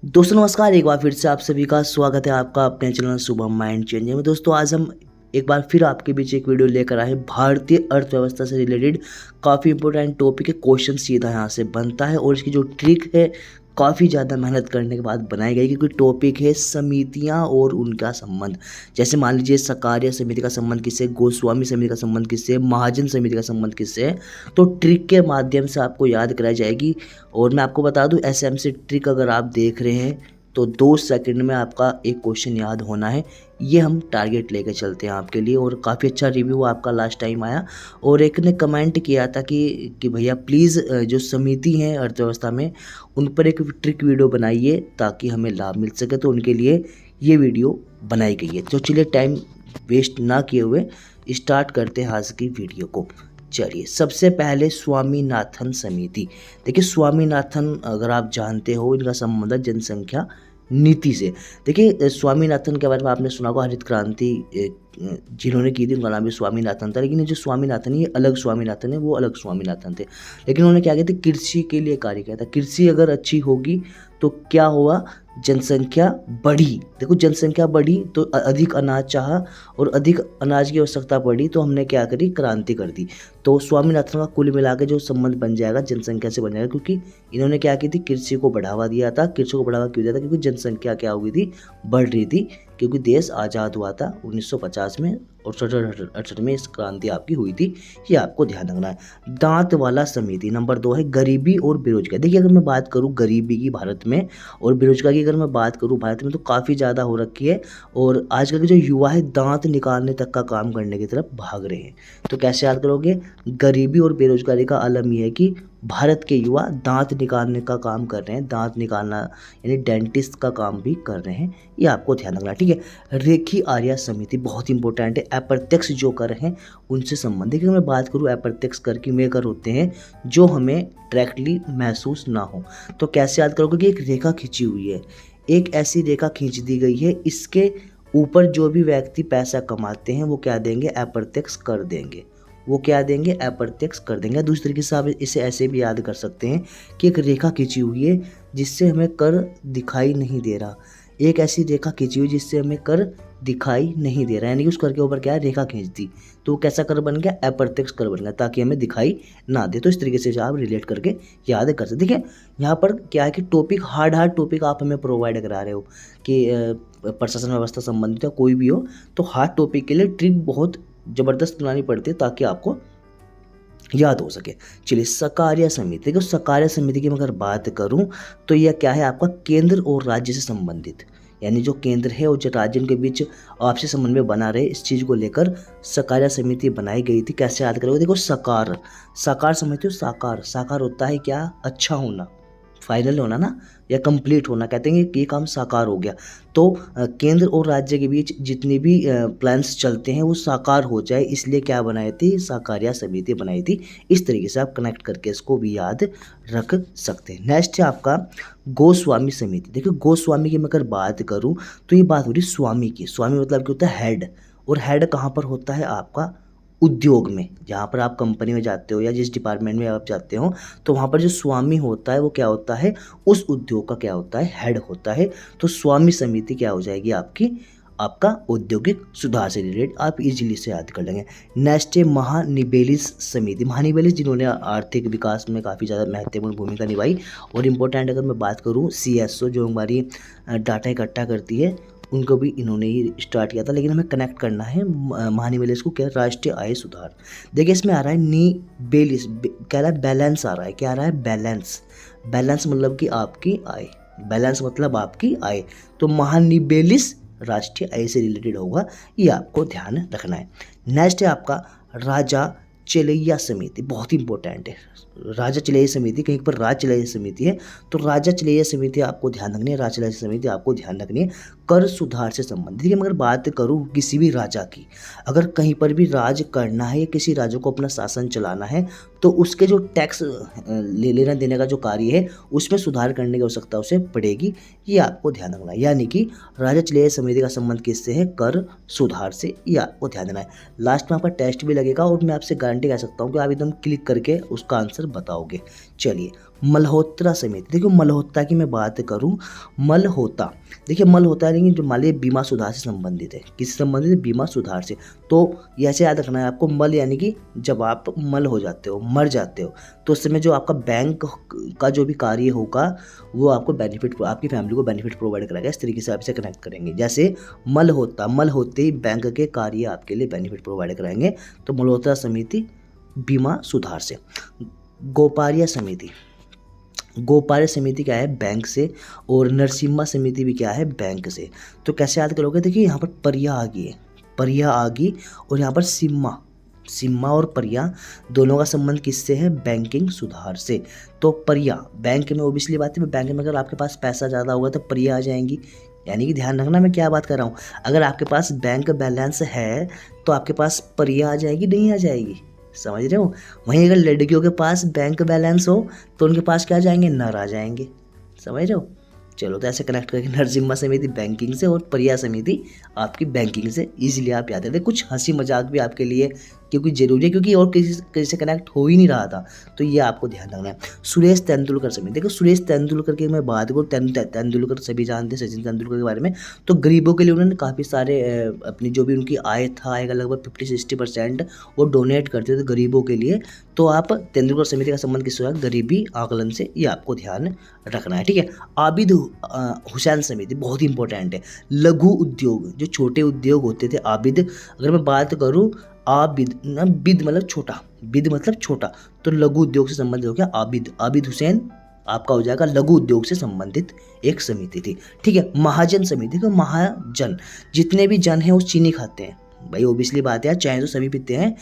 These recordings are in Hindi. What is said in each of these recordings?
दोस्तों नमस्कार, एक बार फिर से आप सभी का स्वागत है आपका अपने चैनल शुभम माइंड चेंजर में। दोस्तों आज हम एक बार फिर आपके बीच एक वीडियो लेकर आए हैं। भारतीय अर्थव्यवस्था से रिलेटेड काफ़ी इंपॉर्टेंट टॉपिक है। क्वेश्चन सीधा यहाँ से बनता है और इसकी जो ट्रिक है काफ़ी ज़्यादा मेहनत करने के बाद बनाई गई, क्योंकि टॉपिक है समितियाँ और उनका संबंध। जैसे मान लीजिए सकार्य समिति का संबंध किससे, गोस्वामी समिति का संबंध किससे, महाजन समिति का संबंध किससे है, तो ट्रिक के माध्यम से आपको याद कराई जाएगी। और मैं आपको बता दूं, एसएमसी ट्रिक अगर आप देख रहे हैं तो 2 सेकंड में आपका एक क्वेश्चन याद होना है। ये हम टारगेट लेके चलते हैं आपके लिए। और काफ़ी अच्छा रिव्यू आपका लास्ट टाइम आया और एक ने कमेंट किया था कि भैया प्लीज़ जो समिति हैं अर्थव्यवस्था में उन पर एक ट्रिक वीडियो बनाइए ताकि हमें लाभ मिल सके, तो उनके लिए ये वीडियो बनाई गई है। तो चलिए टाइम वेस्ट ना किए हुए स्टार्ट करते हैं आज की वीडियो को। चलिए सबसे पहले स्वामीनाथन समिति। देखिए स्वामीनाथन अगर आप जानते हो, इनका संबंध है जनसंख्या नीति से। देखिए स्वामीनाथन के बारे में आपने सुना होगा, हरित क्रांति जिन्होंने की थी उनका नाम भी स्वामीनाथन था। लेकिन ये जो स्वामीनाथन है ये अलग स्वामीनाथन है, वो अलग स्वामीनाथन थे। लेकिन उन्होंने क्या किया था, कृषि के लिए कार्य किया था। कृषि अगर अच्छी होगी तो क्या हुआ, जनसंख्या बढ़ी। देखो जनसंख्या बढ़ी तो अधिक अनाज चाहा और अधिक अनाज की आवश्यकता पड़ी तो हमने क्या करी, क्रांति कर दी। तो स्वामीनाथन का कुल मिला के जो संबंध बन जाएगा जनसंख्या से बन जाएगा, क्योंकि इन्होंने क्या की थी, कृषि को बढ़ावा दिया था। कृषि को बढ़ावा क्यों दिया था, क्योंकि जनसंख्या क्या हुई थी, बढ़ रही थी। क्योंकि देश आज़ाद हुआ था 1950 में और 67-68 में इस क्रांति आपकी हुई थी। ये आपको ध्यान रखना है। दांत वाला समिति नंबर 2 है गरीबी और बेरोजगारी। देखिए अगर मैं बात करूँ गरीबी की भारत में और बेरोजगारी की अगर मैं बात करूँ भारत में, तो काफ़ी ज़्यादा हो रखी है। और आजकल के जो युवा है दांत निकालने तक का काम करने की तरफ भाग रहे हैं। तो कैसे याद करोगे, गरीबी और बेरोजगारी का आलम यह है कि भारत के युवा दांत निकालने का काम कर रहे हैं। दांत निकालना यानी डेंटिस्ट का काम भी कर रहे हैं, ये आपको ध्यान रखना। ठीक है, रेखी आर्या समिति बहुत इंपॉर्टेंट है। अप्रत्यक्ष जो कर हैं उनसे संबंधित। अगर मैं बात करूँ अप्रत्यक्ष कर की, वे कर होते हैं जो हमें डायरेक्टली महसूस ना हो। तो कैसे याद करोगे कि एक रेखा खींची हुई है, एक ऐसी रेखा खींच दी गई है, इसके ऊपर जो भी व्यक्ति पैसा कमाते हैं वो क्या देंगे, अप्रत्यक्ष कर देंगे। वो क्या देंगे, अप्रत्यक्ष कर देंगे। दूसरे तरीके से आप इसे ऐसे भी याद कर सकते हैं कि एक रेखा खींची हुई है जिससे हमें कर दिखाई नहीं दे रहा। एक ऐसी रेखा खींची हुई जिससे हमें कर दिखाई नहीं दे रहा, यानी कि उस कर के ऊपर क्या है, रेखा खींच दी, तो वो कैसा कर बन गया, अप्रत्यक्ष कर बन गया, ताकि हमें दिखाई ना दे। तो इस तरीके से आप रिलेट करके याद कर सकते। देखिए यहाँ पर क्या है कि टॉपिक हार्ड टॉपिक आप हमें प्रोवाइड करा रहे हो कि प्रशासन व्यवस्था संबंधित या कोई भी हो, तो हार्ड टॉपिक के लिए ट्रिक बहुत ज़बरदस्त बनानी पड़ती है ताकि आपको याद हो सके। चलिए सकार्य समिति। देखो सकार्य समिति की मैं अगर बात करूं तो यह क्या है, आपका केंद्र और राज्य से संबंधित, यानी जो केंद्र है और जो राज्यों के बीच आपसी समन्वय बना रहे, इस चीज़ को लेकर सकार्य समिति बनाई गई थी। कैसे याद करोगे, देखो साकार, साकार समझते हो, साकार, साकार होता है क्या, अच्छा होना, फाइनल होना ना, या कंप्लीट होना। कहते हैं कि ये काम साकार हो गया। तो केंद्र और राज्य के बीच जितनी भी प्लान्स चलते हैं वो साकार हो जाए, इसलिए क्या बनाई थी, साकार्य समिति बनाई थी। इस तरीके से आप कनेक्ट करके इसको भी याद रख सकते हैं। नेक्स्ट है आपका गोस्वामी समिति। देखिए गोस्वामी की मैं अगर बात करूँ तो ये बात हो रही स्वामी की। स्वामी मतलब क्या होता है, हेड। और हेड कहाँ पर होता है, आपका उद्योग में। जहाँ पर आप कंपनी में जाते हो या जिस डिपार्टमेंट में आप जाते हो, तो वहाँ पर जो स्वामी होता है वो क्या होता है, उस उद्योग का क्या होता है, हेड होता है। तो स्वामी समिति क्या हो जाएगी आपकी, आपका औद्योगिक सुधार से रिलेटेड, आप इजीली से याद कर लेंगे। नेक्स्ट है महानिबेलिस समिति। महानिबेलिस जिन्होंने आर्थिक विकास में काफ़ी ज़्यादा महत्वपूर्ण भूमिका निभाई। और इम्पोर्टेंट अगर मैं बात करूँ सीएसओ जो हमारी डाटा इकट्ठा करती है, उनको भी इन्होंने ही स्टार्ट किया था। लेकिन हमें कनेक्ट करना है महानिबेलिस को, क्या, राष्ट्रीय आय सुधार। देखिए इसमें आ रहा है निबेलिस, कह रहा है बैलेंस आ रहा है, क्या आ रहा है, बैलेंस। बैलेंस मतलब कि आपकी आय, बैलेंस मतलब आपकी आय। तो महानिबेलिस राष्ट्रीय आय से रिलेटेड होगा, ये आपको ध्यान रखना है। नेक्स्ट है आपका राजा चलैया समिति, बहुत इंपॉर्टेंट है। राजा चलैया समिति, कहीं पर राज चलैया समिति है, तो राजा चलैया समिति आपको ध्यान रखनी है, राज चलैया समिति आपको ध्यान रखनी है। कर सुधार से संबंधित है। अगर बात करूँ किसी भी राजा की, अगर कहीं पर भी राज करना है या किसी राजा को अपना शासन चलाना है, तो उसके जो टैक्स लेना देने का जो कार्य है उसमें सुधार करने की आवश्यकता उसे पड़ेगी, ये आपको ध्यान रखना है। यानी कि राजा चलैया समिति का संबंध किससे है, कर सुधार से, ये आपको ध्यान देना है। लास्ट में आपका टेस्ट भी लगेगा और मैं आपसे गारंटी कह सकता हूँ कि आप एकदम क्लिक करके उसका आंसर आंसर बताओगे। चलिए, मल्होत्रा समिति, देखो मल्होत्रा की मैं बात करूं, मल्होत्रा, देखिए मल्होत्रा यानी जो मालिय बीमा सुधार से संबंधित है, किससे संबंधित है? बीमा सुधार से। तो ऐसे याद रखना है आपको, मल यानी कि जब आप मल हो जाते हो, मर जाते हो, तो उस समय जो आपका बैंक का जो भी कार्य होगा वो आपको बेनिफिट, आपकी फैमिली को बेनिफिट प्रोवाइड कराएगा। इस तरीके से आप इसे कनेक्ट करेंगे। जैसे मल होता, मल होते ही बैंक के कार्य आपके लिए बेनिफिट प्रोवाइड कराएंगे, तो मल्होत्रा समिति बीमा सुधार से। गोपारिया समिति, गोपारिया समिति क्या है? बैंक से। और नरसिम्हा समिति भी क्या है? बैंक से। तो कैसे याद करोगे? देखिए यहाँ पर परिया आ गई है, परिया आ गई, और यहाँ पर सिम्मा, सिम्मा और परिया दोनों का संबंध किससे है? बैंकिंग सुधार से। तो परिया बैंक में, ओबियसली बात है, बैंक में अगर आपके पास पैसा ज़्यादा होगा तो परिया आ जाएंगी। यानी कि ध्यान रखना मैं क्या बात कर रहा हूँ, अगर आपके पास बैंक बैलेंस है तो आपके पास परिया आ जाएगी, नहीं आ जाएगी? समझ रहे हो? वहीं अगर लड़कियों के पास बैंक बैलेंस हो तो उनके पास क्या आ जाएंगे? नर आ जाएंगे। समझ रहे हो? चलो, तो ऐसे कनेक्ट करके नरसिम्हा समिति बैंकिंग से और परिया समिति आपकी बैंकिंग से, इजीली आप याद रखें। कुछ हंसी मजाक भी आपके लिए क्योंकि जरूरी है, क्योंकि और किसी से कनेक्ट हो ही नहीं रहा था, तो ये आपको ध्यान रखना है। सुरेश तेंदुलकर समिति, देखो सुरेश तेंदुलकर की मैं बात करूँ, तेंदुलकर सभी जानते हैं सचिन तेंदुलकर के बारे में। तो गरीबों के लिए उन्होंने काफ़ी सारे अपनी जो भी उनकी आय था, आएगा लगभग 50-60% वो डोनेट करते थे गरीबों के लिए। तो आप तेंदुलकर समिति का संबंध किससे होगा? गरीबी आकलन से, ये आपको ध्यान रखना है। ठीक है। आबिद हुसैन समिति बहुत इंपॉर्टेंट है। लघु उद्योग, जो छोटे उद्योग होते थे, आबिद, अगर मैं बात करूँ आबिद ना, बिद मतलब छोटा, बिद मतलब छोटा, तो लघु उद्योग से संबंधित हो गया आबिद। आबिद हुसैन आपका हो जाएगा लघु उद्योग से संबंधित एक समिति थी। ठीक है। महाजन समिति, तो महाजन जितने भी जन हैं वो चीनी खाते हैं, भाई ओबियसली बात है, चाय तो सभी पीते हैं,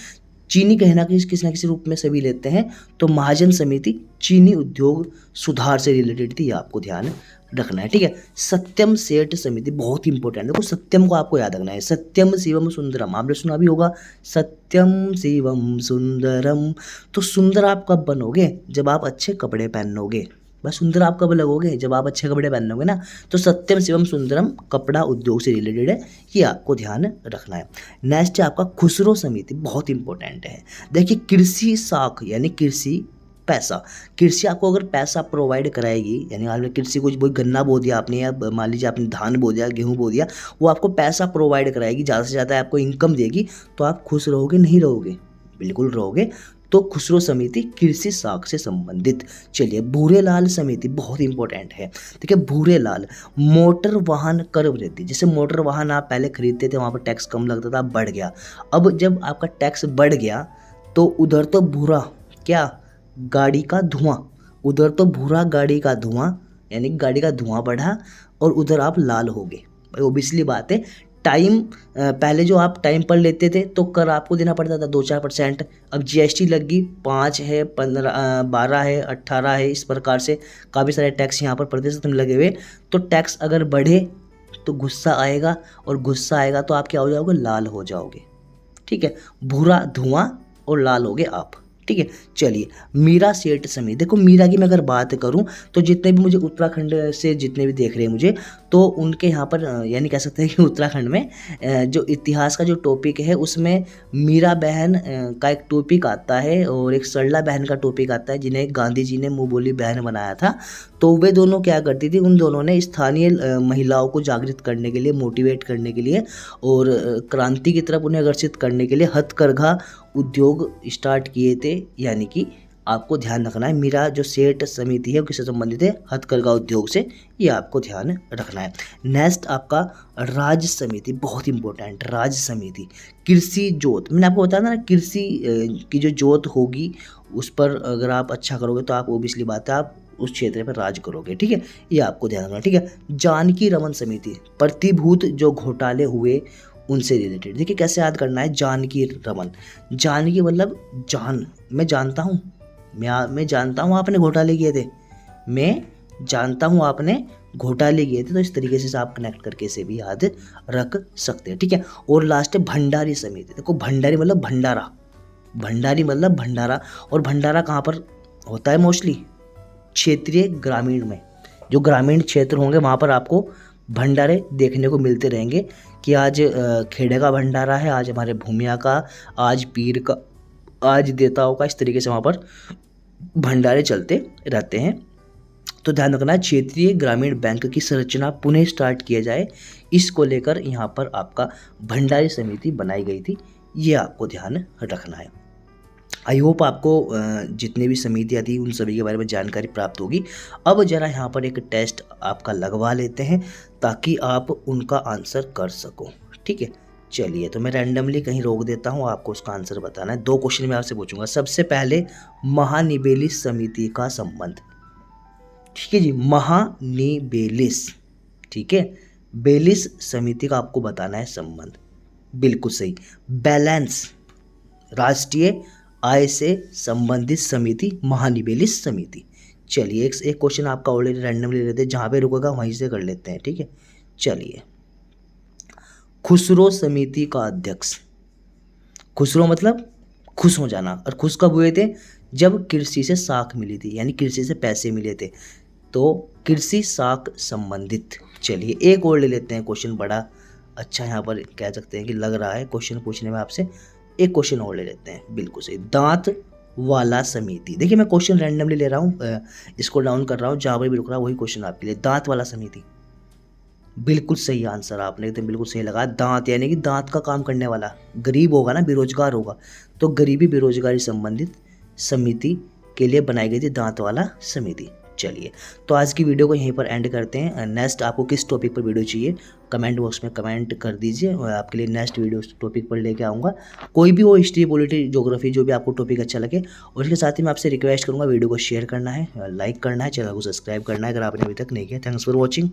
चीनी कहीं ना कहीं किसी ना किसी रूप में सभी लेते हैं। तो महाजन समिति चीनी उद्योग सुधार से रिलेटेड थी, ये आपको ध्यान रखना है। ठीक है। सत्यम सेठ समिति बहुत इंपॉर्टेंट है, देखो सत्यम को आपको याद रखना है। सत्यम शिवम सुंदरम आपने सुना भी होगा, सत्यम शिवम सुंदरम। तो सुंदर आप कब बनोगे? जब आप अच्छे कपड़े पहनोगे। बस सुंदर आप कब लगोगे? जब आप अच्छे कपड़े पहनोगे ना। तो सत्यम शिवम सुंदरम कपड़ा उद्योग से रिलेटेड है, ये आपको ध्यान रखना है। नेक्स्ट है आपका खुसरो समिति, बहुत इंपॉर्टेंट है। देखिए कृषि साख यानी कृषि पैसा, कृषि आपको अगर पैसा प्रोवाइड कराएगी, यानी आपने कृषि कुछ गन्ना बो दिया आपने, या मान लीजिए आपने धान बो दिया, गेहूं बो दिया, वो आपको पैसा प्रोवाइड कराएगी, ज़्यादा से ज़्यादा आपको इनकम देगी, तो आप खुश रहोगे? नहीं रहोगे? बिल्कुल रहोगे। तो खुसरो समिति कृषि साख से संबंधित। चलिए, भूरेलाल समिति बहुत इंपॉर्टेंट है। देखिए भूरेलाल, मोटर वाहन कर वृद्धि, जैसे मोटर वाहन आप पहले खरीदते थे वहाँ पर टैक्स कम लगता था, बढ़ गया। अब जब आपका टैक्स बढ़ गया तो उधर तो भूरा क्या, गाड़ी का धुआं, उधर तो भूरा गाड़ी का धुआं, यानी गाड़ी का धुआं बढ़ा, और उधर आप लाल हो गए। भाई ओबियसली बात है, टाइम पहले जो आप टाइम पर लेते थे तो कर आपको देना पड़ता था 2-4%, अब जीएसटी लग गई, 5 है, 15, 12 है, 18 है, इस प्रकार से काफ़ी सारे टैक्स यहाँ पर प्रतिशत में लगे हुए। तो टैक्स अगर बढ़े तो गुस्सा आएगा, और गुस्सा आएगा तो आप क्या हो जाओगे? लाल हो जाओगे। ठीक है। भूरा धुआं और लाल हो गए आप। ठीक है। चलिए, मीरा सेठ समिति, देखो मीरा की मैं अगर बात करूं तो जितने भी मुझे उत्तराखंड से जितने भी देख रहे हैं मुझे, तो उनके यहाँ पर यानी कह सकते हैं कि उत्तराखंड में जो इतिहास का जो टॉपिक है उसमें मीरा बहन का एक टॉपिक आता है और एक सरला बहन का टॉपिक आता है, जिन्हें गांधी जी ने मुँह बोली बहन बनाया था। तो वे दोनों क्या करती थी, उन दोनों ने स्थानीय महिलाओं को जागृत करने के लिए, मोटिवेट करने के लिए और क्रांति की तरफ उन्हें आकर्षित करने के लिए हथकरघा उद्योग स्टार्ट किए थे। यानी कि आपको ध्यान रखना है, मीरा जो सेठ समिति है वो किससे संबंधित है? हथकरघा उद्योग से, ये आपको ध्यान रखना है। नेक्स्ट आपका राज्य समिति, बहुत इंपॉर्टेंट, राज्य समिति कृषि जोत, मैंने आपको बताया ना, कृषि की जो जोत होगी उस पर अगर आप अच्छा करोगे तो आप ओबियसली बात है आप उस क्षेत्र पर राज करोगे। ठीक है। ये आपको ध्यान रखना। ठीक है। जानकी रमन समिति, प्रतिभूत जो घोटाले हुए उनसे रिलेटेड। देखिए कैसे याद करना है, जानकी रमन, जानकी मतलब जान, मैं जानता हूँ, मैं जानता हूँ आपने घोटाले किए थे, मैं जानता हूँ आपने घोटाले किए थे। तो इस तरीके से आप कनेक्ट करके इसे भी याद रख सकते हैं। ठीक है। और लास्ट है भंडारी समिति, देखो भंडारी मतलब भंडारा, भंडारी मतलब भंडारा, और भंडारा कहाँ पर होता है? मोस्टली क्षेत्रीय ग्रामीण में, जो ग्रामीण क्षेत्र होंगे वहाँ पर आपको भंडारे देखने को मिलते रहेंगे कि आज खेड़े का भंडारा है, आज हमारे भूमिया का, आज पीर का, आज देवताओं का, इस तरीके से वहाँ पर भंडारे चलते रहते हैं। तो ध्यान रखना, क्षेत्रीय ग्रामीण बैंक की संरचना पुनः स्टार्ट किया जाए, इसको लेकर यहाँ पर आपका भंडारी समिति बनाई गई थी, ये आपको ध्यान रखना है। आई होप आपको जितने भी समितियाँ थी उन सभी के बारे में जानकारी प्राप्त होगी। अब जरा यहाँ पर एक टेस्ट आपका लगवा लेते हैं ताकि आप उनका आंसर कर सको, ठीक है। चलिए, तो मैं रैंडमली कहीं रोक देता हूँ, आपको उसका आंसर बताना है। 2 क्वेश्चन मैं आपसे पूछूंगा। सबसे पहले, महानिबेलिस समिति का संबंध, ठीक है जी, महानिबेलिस, ठीक है, बेलिस समिति का आपको बताना है संबंध। बिल्कुल सही। बैलेंस, राष्ट्रीय आय से संबंधित समिति महानिबेलिस समिति। चलिए, एक क्वेश्चन आपका ऑलरेडी रैंडमली ले लेते हैं, जहाँ पे रुकेगा वहीं से कर लेते हैं, ठीक है। चलिए, खुसरो समिति का अध्यक्ष। खुसरो मतलब खुश हो जाना, और खुश कब हुए थे? जब कृषि से साख मिली थी, यानी कृषि से पैसे मिले थे, तो कृषि साख संबंधित। चलिए, एक और ले लेते हैं क्वेश्चन, बड़ा अच्छा यहाँ पर कह सकते हैं कि लग रहा है क्वेश्चन पूछने में आपसे। एक क्वेश्चन और ले लेते हैं, बिल्कुल सही, दांत वाला समिति। देखिए, मैं क्वेश्चन रैंडमली ले रहा हूँ, इसको डाउन कर रहा हूँ, जहाँ पर भी रुक रहा है वही क्वेश्चन आपके लिए। दांत वाला समिति, बिल्कुल सही आंसर आपने एकदम बिल्कुल सही लगा। दांत यानी कि दांत का काम करने वाला, गरीब होगा ना, बेरोजगार होगा, तो गरीबी बेरोजगारी संबंधित समिति के लिए बनाई गई थी दांत वाला समिति। चलिए, तो आज की वीडियो को यहीं पर एंड करते हैं। नेक्स्ट आपको किस टॉपिक पर वीडियो चाहिए कमेंट बॉक्स में कमेंट कर दीजिए, और आपके लिए नेक्स्ट वीडियो उस टॉपिक पर लेके आऊँगा। कोई भी हो, हिस्ट्री, पॉलिटी, ज्योग्राफी, जो भी आपको टॉपिक अच्छा लगे। और इसके साथ ही मैं आपसे रिक्वेस्ट करूँगा, वीडियो को शेयर करना है, लाइक करना है, चैनल को सब्सक्राइब करना है अगर आपने अभी तक नहीं किया। Thanks for watching.